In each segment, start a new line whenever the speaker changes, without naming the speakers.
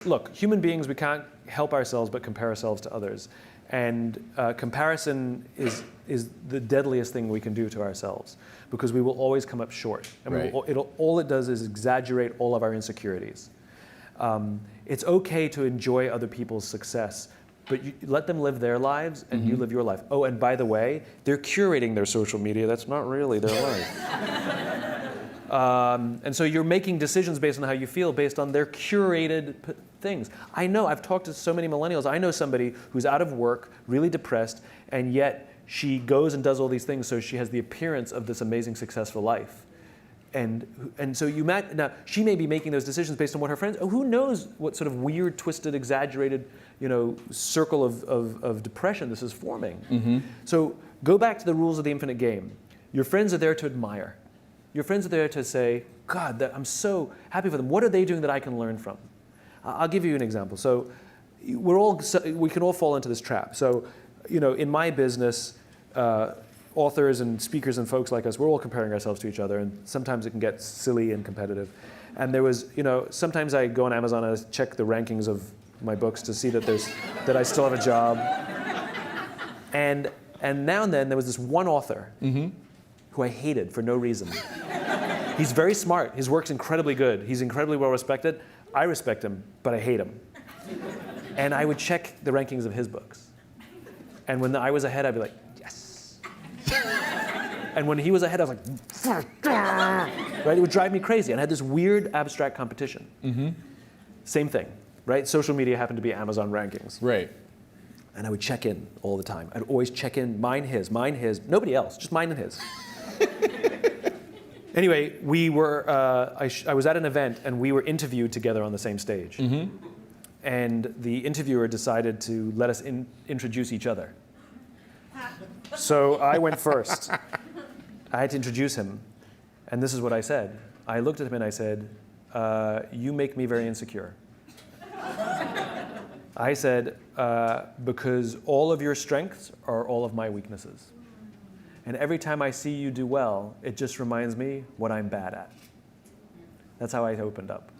look, human beings, we can't help ourselves but compare ourselves to others. And comparison is the deadliest thing we can do to ourselves, because we will always come up short. And
Right.
all it does is exaggerate all of our insecurities. It's okay to enjoy other people's success, but you let them live their lives and you live your life. Oh, and by the way, they're curating their social media. That's not really their life. And so you're making decisions based on how you feel, based on their curated things. I know, I've talked to so many millennials. I know somebody who's out of work, really depressed, and yet she goes and does all these things so she has the appearance of this amazing, successful life. And so now she may be making those decisions based on what her friends, who knows what sort of weird, twisted, exaggerated, circle of depression this is forming. So go back to the rules of the infinite game. Your friends are there to admire. Your friends are there to say, God, I'm so happy for them. What are they doing that I can learn from? I'll give you an example. So we can all fall into this trap. So, in my business, authors and speakers and folks like us, we're all comparing ourselves to each other, and sometimes it can get silly and competitive. And there was, sometimes I go on Amazon and I check the rankings of my books to see that I still have a job. And now and then there was this one author who I hated for no reason. He's very smart. His work's incredibly good. He's incredibly well respected. I respect him, but I hate him. And I would check the rankings of his books. And when I was ahead, I'd be like, yes. And when he was ahead, I was like, right? It would drive me crazy. And I had this weird abstract competition. Same thing, right? Social media happened to be Amazon rankings.
Right.
And I would check in all the time. I'd always check in, mine, his, nobody else, just mine and his. Anyway, I was at an event and we were interviewed together on the same stage. And the interviewer decided to let us introduce each other. So I went first. I had to introduce him. And this is what I said. I looked at him and I said, you make me very insecure. I said, because all of your strengths are all of my weaknesses. And every time I see you do well, it just reminds me what I'm bad at. That's how I opened up.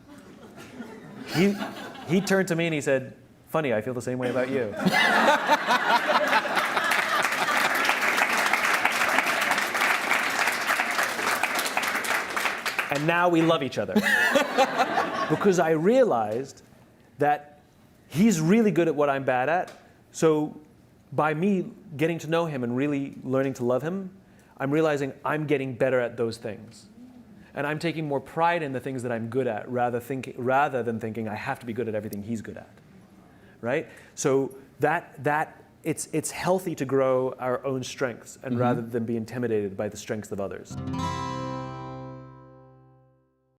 He turned to me and he said, funny, I feel the same way about you. And now we love each other. Because I realized that he's really good at what I'm bad at. So by me getting to know him and really learning to love him, I'm realizing I'm getting better at those things. And I'm taking more pride in the things that I'm good at rather than thinking I have to be good at everything he's good at, right? So it's healthy to grow our own strengths and rather than be intimidated by the strengths of others.